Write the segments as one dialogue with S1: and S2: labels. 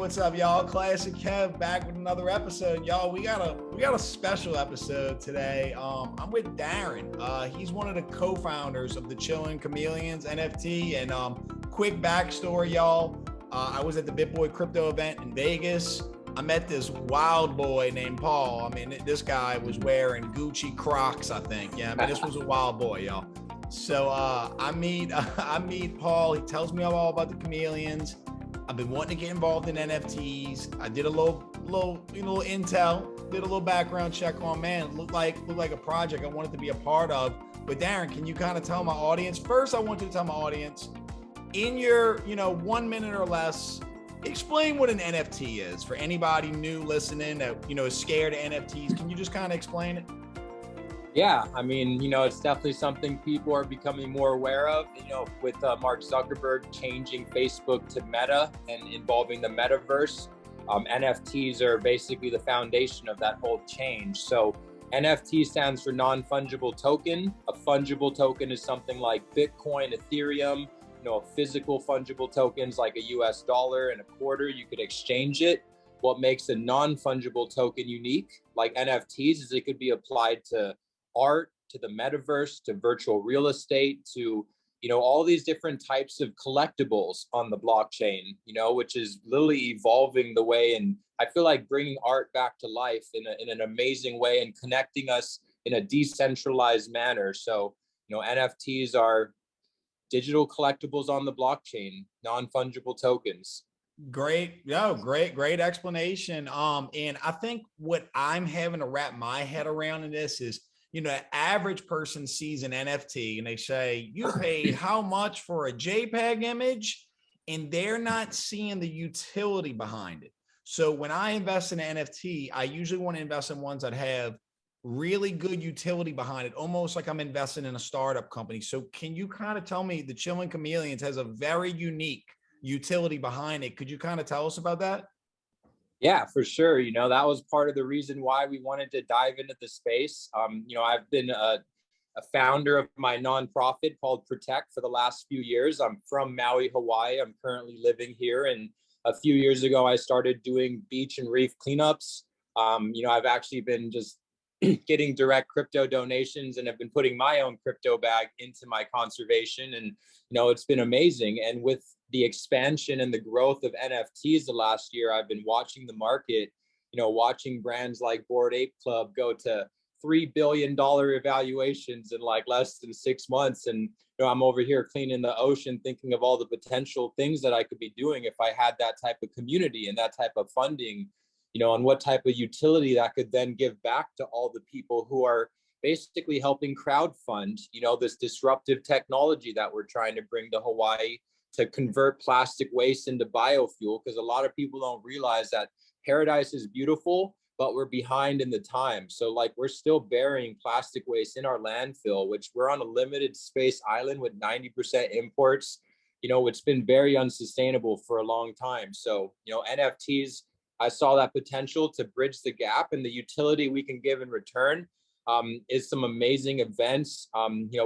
S1: what's up, y'all? Classic Kev back with another episode. Y'all, we got a special episode today. I'm with Darren. He's one of the co-founders of the Chillin Chameleons NFT. And quick backstory, y'all. I was at the BitBoy crypto event in Vegas. I met this wild boy named Paul. I mean, this guy was wearing Gucci Crocs, I think. Yeah, I mean, this was a wild boy, y'all. So I meet Paul. He tells me all about the chameleons. I've been wanting to get involved in NFTs. I did a little intel, did a little background check on, man, it looked like a project I wanted to be a part of. But Darren, can you kind of tell my audience? First, I want you to tell my audience in your, 1 minute or less, explain what an NFT is for anybody new listening that, is scared of NFTs. Can you just kind of explain it?
S2: Yeah, I mean, it's definitely something people are becoming more aware of, with Mark Zuckerberg changing Facebook to Meta and involving the metaverse. NFTs are basically the foundation of that whole change. So NFT stands for non-fungible token. A fungible token is something like Bitcoin, Ethereum, a physical fungible tokens like a US dollar and a quarter, you could exchange it. What makes a non-fungible token unique, like NFTs, is it could be applied to art, to the metaverse, to virtual real estate, to all these different types of collectibles on the blockchain, which is literally evolving the way, and I feel like bringing art back to life in an amazing way and connecting us in a decentralized manner. So NFTs are digital collectibles on the blockchain, non-fungible tokens.
S1: Great explanation. And I think what I'm having to wrap my head around in this is, the average person sees an NFT and they say, you paid how much for a JPEG image? And they're not seeing the utility behind it. So when I invest in an NFT, I usually want to invest in ones that have really good utility behind it, almost like I'm investing in a startup company. So can you kind of tell me the Chillin Chameleons has a very unique utility behind it? Could you kind of tell us about that?
S2: Yeah, for sure. That was part of the reason why we wanted to dive into the space. I've been a founder of my nonprofit called Protect for the last few years. I'm from Maui, Hawaii. I'm currently living here. And a few years ago, I started doing beach and reef cleanups. I've actually been just getting direct crypto donations and have been putting my own crypto bag into my conservation. And, it's been amazing. And with the expansion and the growth of NFTs the last year, I've been watching the market, watching brands like Bored Ape Club go to $3 billion evaluations in like less than 6 months. And, I'm over here cleaning the ocean, thinking of all the potential things that I could be doing if I had that type of community and that type of funding, and what type of utility that could then give back to all the people who are basically helping crowdfund, this disruptive technology that we're trying to bring to Hawaii to convert plastic waste into biofuel. Because a lot of people don't realize that paradise is beautiful, but we're behind in the time. So we're still burying plastic waste in our landfill, which we're on a limited space island with 90% imports, it's been very unsustainable for a long time. So, NFTs, I saw that potential to bridge the gap, and the utility we can give in return is some amazing events.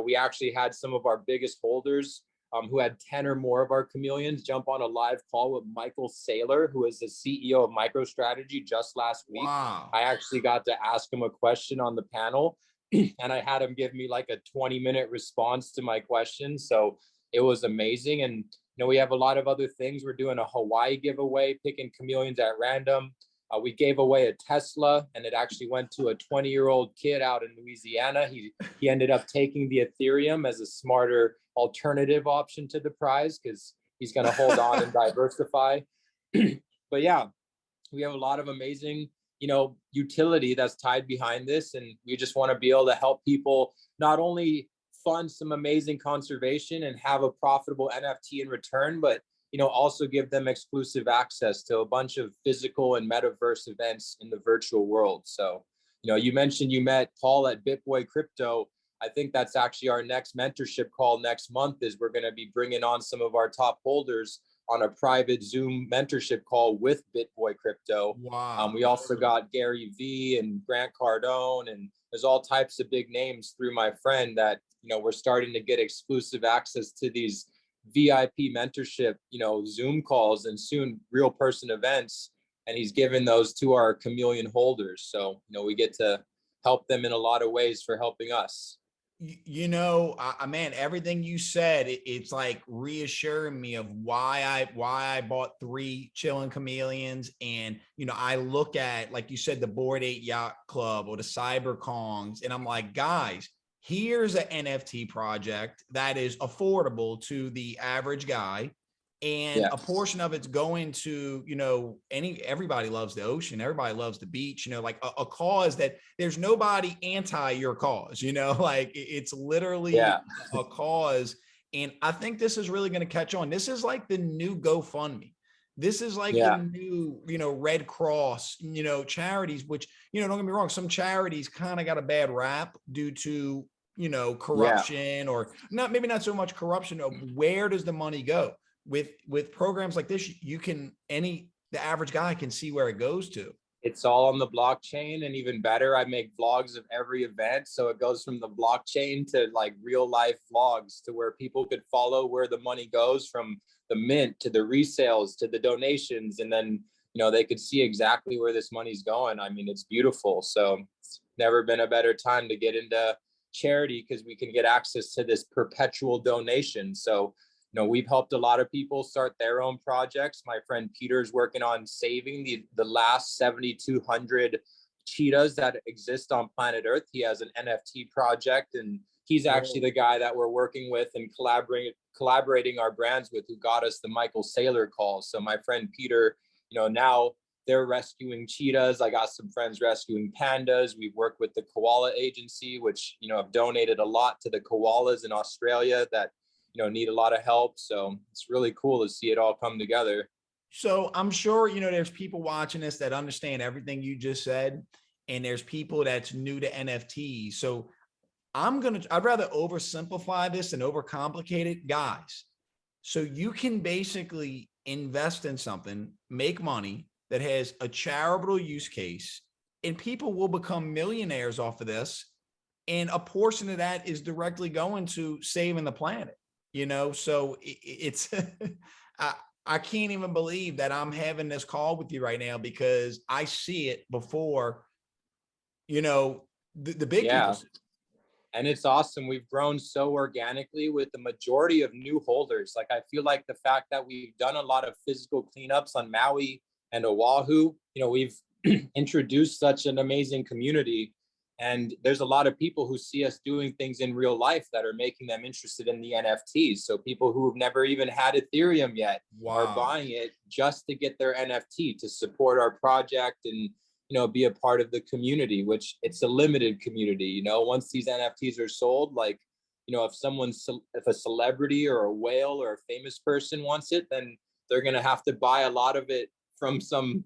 S2: We actually had some of our biggest holders who had 10 or more of our chameleons jump on a live call with Michael Saylor, who is the CEO of MicroStrategy, just last week.
S1: Wow.
S2: I actually got to ask him a question on the panel and I had him give me like a 20-minute response to my question. So it was amazing. And we have a lot of other things. We're doing a Hawaii giveaway, picking chameleons at random. We gave away a Tesla, and it actually went to a 20-year-old kid out in Louisiana. He ended up taking the Ethereum as a smarter alternative option to the prize because he's going to hold on and diversify. But yeah, we have a lot of amazing, utility that's tied behind this, and we just want to be able to help people not only fund some amazing conservation and have a profitable NFT in return, but also give them exclusive access to a bunch of physical and metaverse events in the virtual world. So, you mentioned you met Paul at BitBoy Crypto. I think that's actually our next mentorship call next month, is we're going to be bringing on some of our top holders on a private Zoom mentorship call with BitBoy Crypto.
S1: Wow.
S2: We also got Gary V and Grant Cardone, and there's all types of big names through my friend that, we're starting to get exclusive access to these VIP mentorship, Zoom calls and soon real person events. And he's given those to our chameleon holders. So, we get to help them in a lot of ways for helping us.
S1: Man, everything you said, it's like reassuring me of why I bought 3 Chillin Chameleons. And, I look at, like you said, the Bored Ape Yacht Club or the Cyber Kongs, and I'm like, guys, here's an NFT project that is affordable to the average guy. And a portion of it's going to, everybody loves the ocean. Everybody loves the beach, like a cause that there's nobody anti your cause, like it's literally a cause. And I think this is really going to catch on. This is like the new GoFundMe. This is like the new, Red Cross, charities, which, don't get me wrong. Some charities kind of got a bad rap due to, corruption or maybe not so much corruption. Of where does the money go? With programs like this, the average guy can see where it goes to.
S2: It's all on the blockchain, and even better, I make vlogs of every event. So it goes from the blockchain to like real life vlogs to where people could follow where the money goes, from the mint to the resales to the donations. And then, they could see exactly where this money's going. I mean, it's beautiful. So it's never been a better time to get into charity, because we can get access to this perpetual donation. So we've helped a lot of people start their own projects. My friend Peter's working on saving the last 7,200 cheetahs that exist on planet Earth. He has an NFT project, and he's actually the guy that we're working with and collaborating our brands with, who got us the Michael Saylor call. So my friend Peter, now they're rescuing cheetahs. I got some friends rescuing pandas. We've worked with the Koala Agency, which, have donated a lot to the koalas in Australia that need a lot of help. So it's really cool to see it all come together.
S1: So I'm sure, there's people watching this that understand everything you just said, and there's people that's new to NFTs. So I'd rather oversimplify this than overcomplicate it, guys. So you can basically invest in something, make money that has a charitable use case, and people will become millionaires off of this. And a portion of that is directly going to saving the planet. So it's, I can't even believe that I'm having this call with you right now, because I see it before, the big people.
S2: And it's awesome. We've grown so organically with the majority of new holders. Like, I feel like the fact that we've done a lot of physical cleanups on Maui and Oahu, we've introduced such an amazing community. And there's a lot of people who see us doing things in real life that are making them interested in the NFTs. So people who have never even had Ethereum yet are buying it just to get their NFT, to support our project and, be a part of the community, which it's a limited community. Once these NFTs are sold, like, if a celebrity or a whale or a famous person wants it, then they're going to have to buy a lot of it from some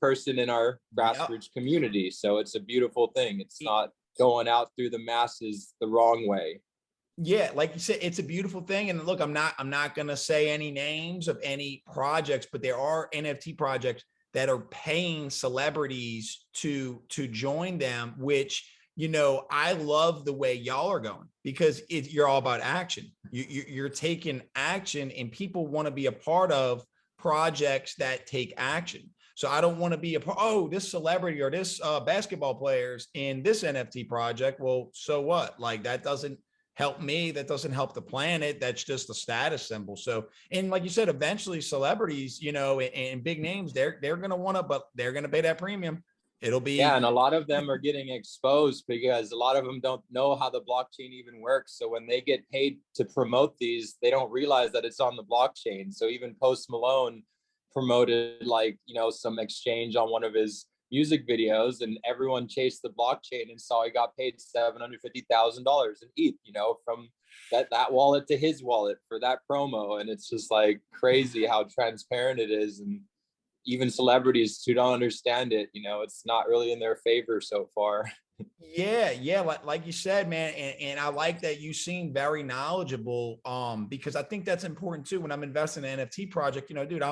S2: person in our grassroots community. So it's a beautiful thing. It's not going out through the masses the wrong way.
S1: Yeah, like you said, it's a beautiful thing. And look, I'm not going to say any names of any projects, but there are NFT projects that are paying celebrities to join them, which, I love the way y'all are going, because you're all about action. You're taking action, and people want to be a part of projects that take action. So I don't want to be this celebrity or this basketball players in this NFT project. Well, so what? Like, that doesn't help me. That doesn't help the planet. That's just a status symbol. So, and like you said, eventually celebrities, and big names, they're going to want to, but they're going to pay that premium. It'll be.
S2: Yeah. And a lot of them are getting exposed because a lot of them don't know how the blockchain even works. So when they get paid to promote these, they don't realize that it's on the blockchain. So even Post Malone promoted some exchange on one of his music videos, and everyone chased the blockchain and saw he got paid $750,000 in ETH, from that wallet to his wallet for that promo. And it's just like crazy how transparent it is. And even celebrities who don't understand it, it's not really in their favor so far.
S1: Yeah. Like you said, man. And I like that you seem very knowledgeable, because I think that's important too. When I'm investing in an NFT project, dude,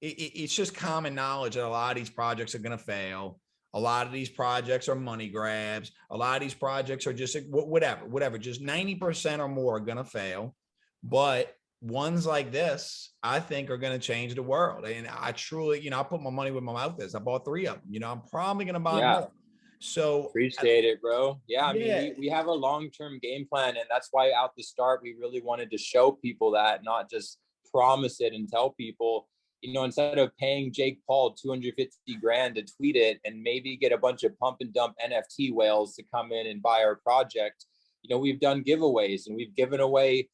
S1: it's just common knowledge that a lot of these projects are going to fail. A lot of these projects are money grabs. A lot of these projects are just whatever, just 90% or more are going to fail. But ones like this, I think, are going to change the world. And I truly, I put my money where my mouth is. I bought 3 of them. I'm probably going to buy
S2: Yeah.
S1: more. So
S2: Appreciate it, bro. Yeah, I mean,
S1: yeah,
S2: we have a long-term game plan, and that's why out the start we really wanted to show people that, not just promise it and tell people, instead of paying Jake Paul 250 grand to tweet it and maybe get a bunch of pump and dump NFT whales to come in and buy our project, we've done giveaways and we've given away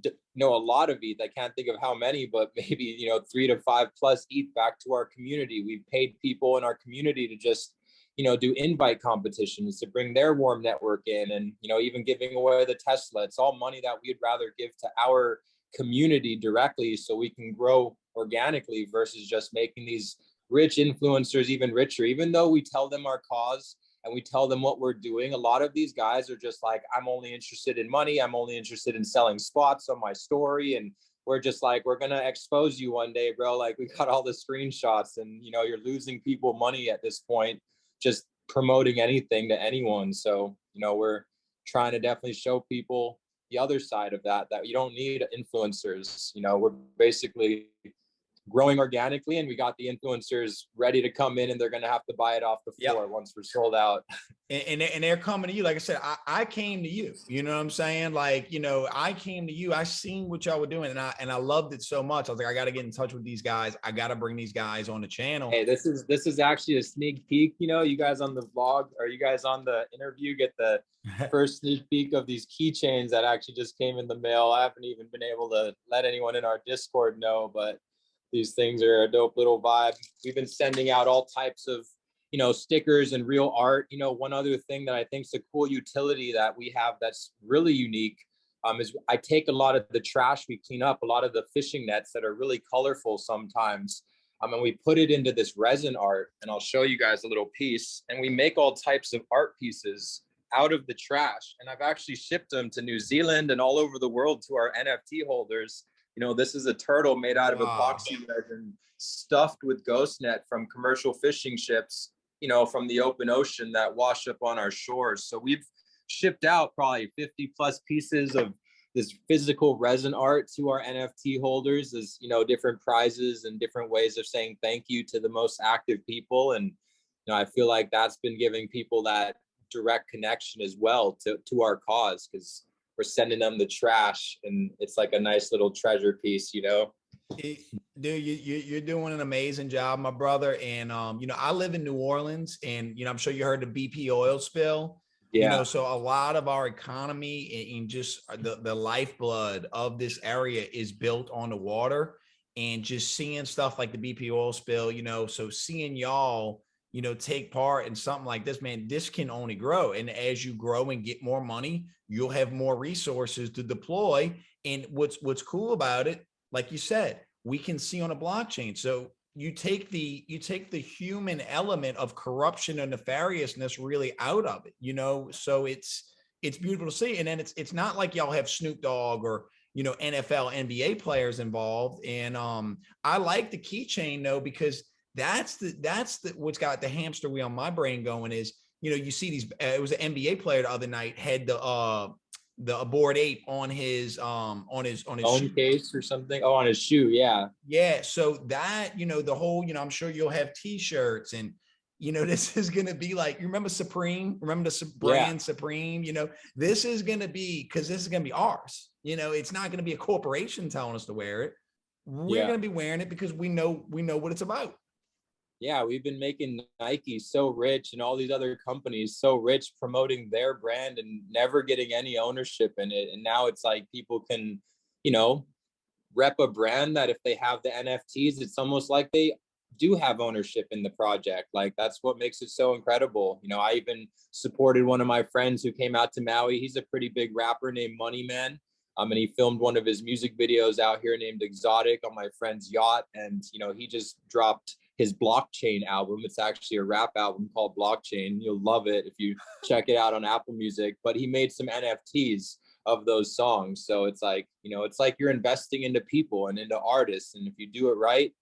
S2: a lot of ETH. I can't think of how many, but maybe 3 to 5 plus ETH back to our community. We've paid people in our community to just do invite competitions to bring their warm network in, and even giving away the Tesla. It's all money that we'd rather give to our community directly so we can grow organically versus just making these rich influencers even richer. Even though we tell them our cause and we tell them what we're doing, a lot of these guys are just like, I'm only interested in money, I'm only interested in selling spots on my story, and we're just like, we're gonna expose you one day, bro. Like, we got all the screenshots, and you're losing people money at this point just promoting anything to anyone. So we're trying to definitely show people the other side of that you don't need influencers. We're basically growing organically, and we got the influencers ready to come in, and they're going to have to buy it off the floor once we're sold out.
S1: And they're coming to you. Like I said, I came to you, you know what I'm saying? Like, I came to you, I seen what y'all were doing, and I loved it so much. I was like, I got to get in touch with these guys. I got to bring these guys on the channel.
S2: Hey, this is actually a sneak peek. You guys on the vlog, or you guys on the interview, get the first sneak peek of these keychains that actually just came in the mail. I haven't even been able to let anyone in our Discord know, but these things are a dope little vibe. We've been sending out all types of stickers and real art. One other thing that I think is a cool utility that we have that's really unique is I take a lot of the trash we clean up, a lot of the fishing nets that are really colorful sometimes, and we put it into this resin art, and I'll show you guys a little piece, and we make all types of art pieces out of the trash. And I've actually shipped them to New Zealand and all over the world to our NFT holders. This is a turtle made out of epoxy resin stuffed with ghost net from commercial fishing ships, from the open ocean that wash up on our shores. So we've shipped out probably 50 plus pieces of this physical resin art to our NFT holders as, different prizes and different ways of saying thank you to the most active people. And, I feel like that's been giving people that direct connection as well to our cause, because we're sending them the trash and it's like a nice little treasure piece.
S1: Dude, you're doing an amazing job, my brother. And I live in New Orleans, and I'm sure you heard the BP oil spill.
S2: Yeah.
S1: So a lot of our economy and just the lifeblood of this area is built on the water. And just seeing stuff like the BP oil spill, so seeing y'all, take part in something like this, man, this can only grow. And as you grow and get more money, you'll have more resources to deploy. And what's cool about it, like you said, we can see on a blockchain. So you take the human element of corruption and nefariousness really out of it, so it's beautiful to see. And then it's not like y'all have Snoop Dogg or NFL, NBA players involved. And I like the keychain though, because that's the what's got the hamster wheel on my brain going is, you see these, it was an NBA player the other night had the Bored Ape on his
S2: phone case or something. Oh, on his shoe.
S1: Yeah. So that, the whole, I'm sure you'll have t-shirts, and this is going to be like, you remember Supreme, the brand Supreme, this is going to be, because this is going to be ours. It's not going to be a corporation telling us to wear it. We're going to be wearing it because we know what it's about.
S2: Yeah, we've been making Nike so rich and all these other companies so rich promoting their brand and never getting any ownership in it. And now it's like people can, rep a brand that if they have the NFTs, it's almost like they do have ownership in the project. Like, that's what makes it so incredible. I even supported one of my friends who came out to Maui. He's a pretty big rapper named Money Man. And he filmed one of his music videos out here named Exotic on my friend's yacht. And, he just dropped his Blockchain album. It's actually a rap album called Blockchain. You'll love it if you check it out on Apple Music. But he made some NFTs of those songs. So it's like, it's like you're investing into people and into artists. And if you do it right,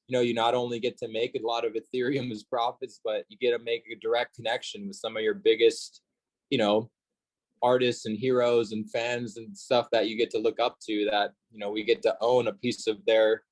S2: you not only get to make a lot of Ethereum as profits, but you get to make a direct connection with some of your biggest, artists and heroes and fans and stuff that you get to look up to, that, you know, we get to own a piece of their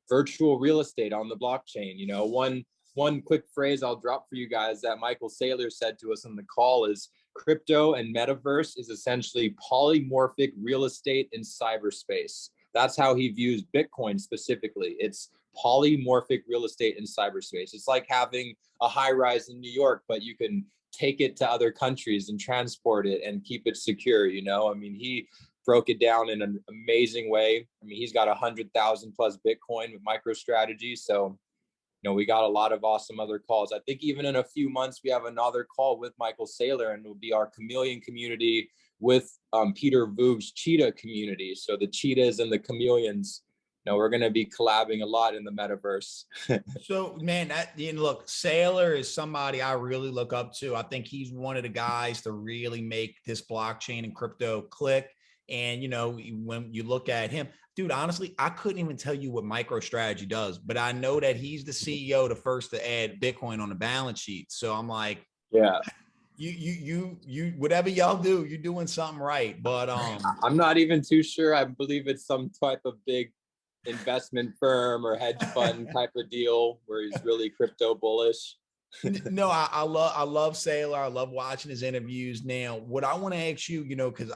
S2: virtual real estate on the blockchain. You know, one quick phrase I'll drop for you guys that Michael Saylor said to us on the call is, crypto and metaverse is essentially polymorphic real estate in cyberspace. That's how he views Bitcoin specifically. It's polymorphic real estate in cyberspace. It's like having a high rise in New York, but you can take it to other countries and transport it and keep it secure. You know, I mean, he broke it down in an amazing way. I mean, he's got 100,000 plus Bitcoin with MicroStrategy. So, you know, we got a lot of awesome other calls. I think even in a few months, we have another call with Michael Saylor, and it'll be our chameleon community with Peter Voog's cheetah community. So the cheetahs and the chameleons, you know, we're going to be collabing a lot in the metaverse.
S1: So, man, look, Saylor is somebody I really look up to. I think he's one of the guys to really make this blockchain and crypto click. And, you know, when you look at him, dude, honestly, I couldn't even tell you what MicroStrategy does, but I know that he's the CEO, the first to add Bitcoin on the balance sheet. So I'm like,
S2: yeah,
S1: you, whatever y'all do, you're doing something right. But
S2: I'm not even too sure. I believe it's some type of big investment firm or hedge fund type of deal where he's really crypto bullish.
S1: No, I love Saylor. I love watching his interviews. Now, what I want to ask you, you know, because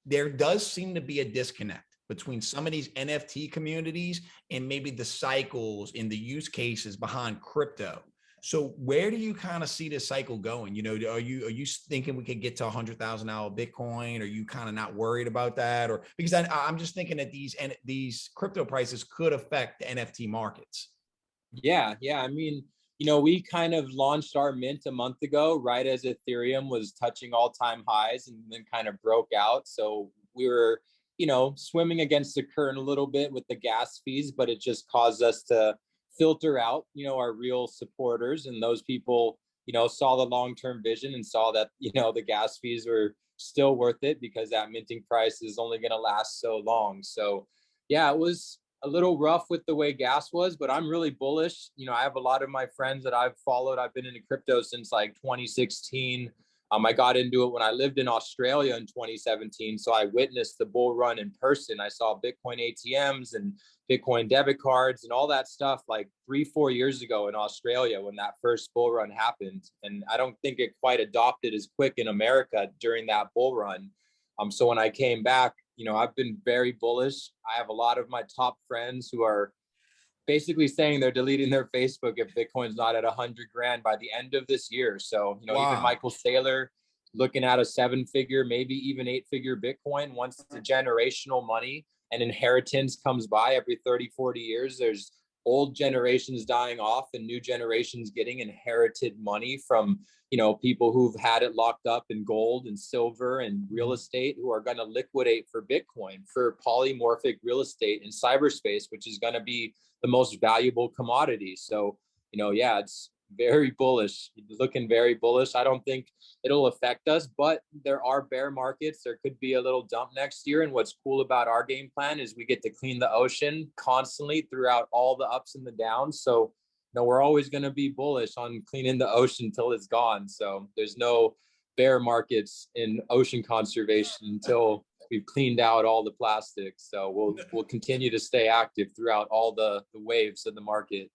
S1: there does seem to be a disconnect between some of these NFT communities and maybe the cycles and the use cases behind crypto. So where do you kind of see this cycle going? You know, are you thinking we could get to $100,000 Bitcoin? Are you kind of not worried about that? Or because I'm just thinking that these crypto prices could affect the NFT markets.
S2: Yeah. I mean, you know, we kind of launched our mint a month ago, right as Ethereum was touching all-time highs and then kind of broke out. So we were, you know, swimming against the current a little bit with the gas fees, but it just caused us to filter out, you know, our real supporters. And those people, you know, saw the long-term vision and saw that, you know, the gas fees were still worth it because that minting price is only going to last so long. So yeah, it was a little rough with the way gas was, but I'm really bullish. You know, I have a lot of my friends that I've followed. I've been into crypto since like 2016. I got into it when I lived in Australia in 2017. So I witnessed the bull run in person. I saw Bitcoin ATMs and Bitcoin debit cards and all that stuff like 3-4 years ago in Australia when that first bull run happened. And I don't think it quite adopted as quick in America during that bull run. So when I came back, you know, I've been very bullish. I have a lot of my top friends who are basically saying they're deleting their Facebook if Bitcoin's not at 100 grand by the end of this year. So, you know, wow. Even Michael Saylor looking at a 7-figure, maybe even 8-figure Bitcoin once the generational money and inheritance comes by every 30-40 years. There's old generations dying off and new generations getting inherited money from, you know, people who've had it locked up in gold and silver and real estate who are going to liquidate for Bitcoin, for polymorphic real estate in cyberspace, which is going to be the most valuable commodity. So, you know, yeah, it's very bullish, looking very bullish. I don't think it'll affect us, but there are bear markets. There could be a little dump next year. And what's cool about our game plan is we get to clean the ocean constantly throughout all the ups and the downs. So, you know, we're always going to be bullish on cleaning the ocean until it's gone. So there's no bear markets in ocean conservation until we've cleaned out all the plastics. So we'll continue to stay active throughout all the waves of the market.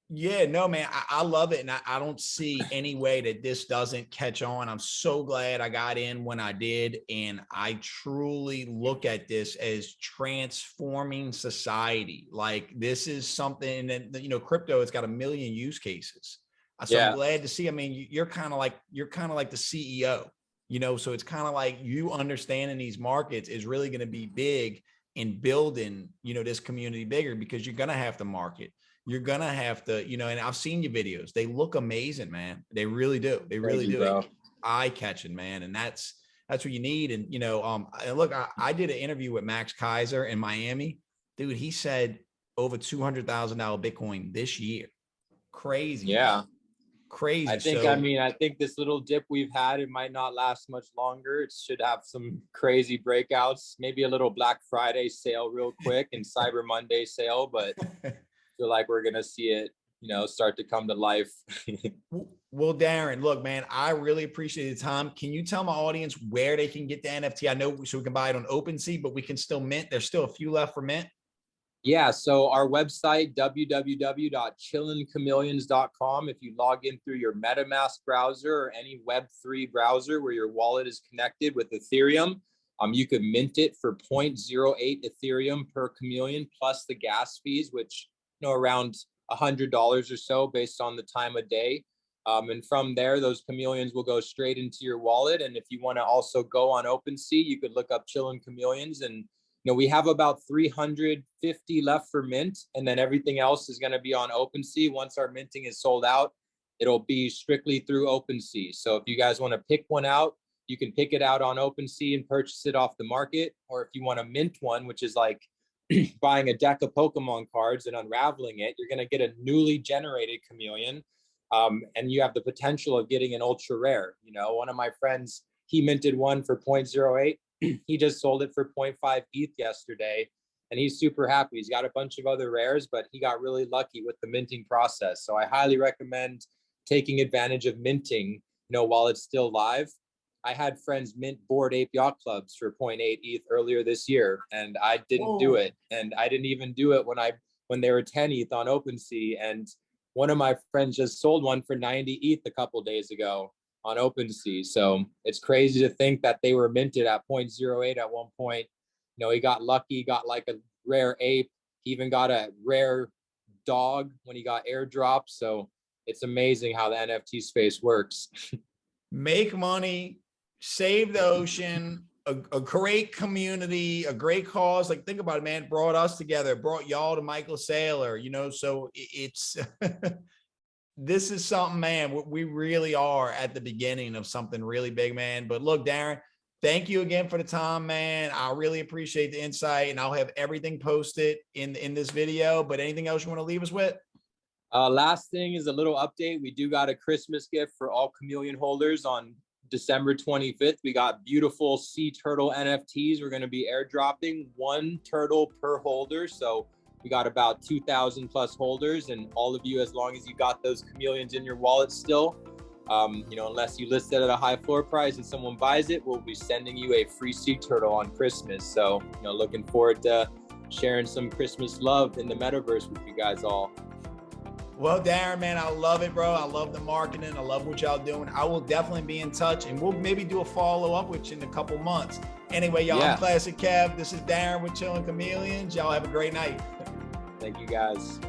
S1: Yeah, no, man, I love it. And I don't see any way that this doesn't catch on. I'm so glad I got in when I did. And I truly look at this as transforming society. Like this is something that, you know, crypto, it's got a million use cases. So yeah. I'm glad to see, I mean, you're kind of like the CEO, you know, so it's kind of like you understanding these markets is really going to be big in building, you know, this community bigger because you're going to have to market. You're going to have to, you know, and I've seen your videos. They look amazing, man. They really do. They really do. Eye catching, man. And that's what you need. And, you know, and look, I did an interview with Max Kaiser in Miami. Dude, he said over $200,000 Bitcoin this year. Crazy.
S2: Yeah.
S1: Man. Crazy.
S2: I think, I think this little dip we've had, it might not last much longer. It should have some crazy breakouts, maybe a little Black Friday sale real quick and Cyber Monday sale, but feel like we're going to see it start to come to life.
S1: Well, Darren, look, man, I really appreciate the time. Can you tell my audience where they can get the NFT? I know so we can buy it on OpenSea, but we can still mint. There's still a few left for mint.
S2: Yeah, so our website, www.chillinchameleons.com. If you log in through your MetaMask browser or any Web3 browser where your wallet is connected with Ethereum, you could mint it for 0.08 Ethereum per chameleon plus the gas fees, which around $100 or so based on the time of day. And from there, those chameleons will go straight into your wallet. And if you want to also go on OpenSea, you could look up Chillin Chameleons. And we have about 350 left for mint, and then everything else is going to be on OpenSea. Once our minting is sold out, it'll be strictly through OpenSea. So if you guys want to pick one out, you can pick it out on OpenSea and purchase it off the market. Or if you want to mint one, which is like buying a deck of Pokemon cards and unraveling it, you're going to get a newly generated chameleon. And you have the potential of getting an ultra rare. One of my friends, he minted one for 0.08. He just sold it for 0.5 ETH yesterday, and he's super happy. He's got a bunch of other rares, but he got really lucky with the minting process. So I highly recommend taking advantage of minting, while it's still live. I had friends mint Bored Ape Yacht Clubs for 0.8 ETH earlier this year, and I didn't do it. And I didn't even do it when they were 10 ETH on OpenSea. And one of my friends just sold one for 90 ETH a couple days ago on OpenSea. So it's crazy to think that they were minted at 0.08 at one point. He got lucky, got like a rare ape. He even got a rare dog when he got airdropped. So it's amazing how the NFT space works.
S1: Make money, save the ocean, a great community, a great cause. Like, think about it, man. It brought us together, it brought y'all to Michael Saylor, so it's this is something, man. We really are at the beginning of something really big, man. But look, Darren, thank you again for the time, man. I really appreciate the insight, and I'll have everything posted in this video. But anything else you want to leave us with?
S2: Last thing is a little update. We do got a Christmas gift for all chameleon holders on December 25th. We got beautiful sea turtle NFTs. We're going to be airdropping 1 turtle per holder. So we got about 2,000 plus holders, and all of you, as long as you got those chameleons in your wallet still, unless you list it at a high floor price and someone buys it, we'll be sending you a free sea turtle on Christmas. So, looking forward to sharing some Christmas love in the metaverse with you guys all.
S1: Well, Darren, man, I love it, bro. I love the marketing. I love what y'all doing. I will definitely be in touch, and we'll maybe do a follow-up with you in a couple months. Anyway, y'all, I'm Classic Kev. This is Darren with Chillin Chameleons. Y'all have a great night.
S2: Thank you, guys.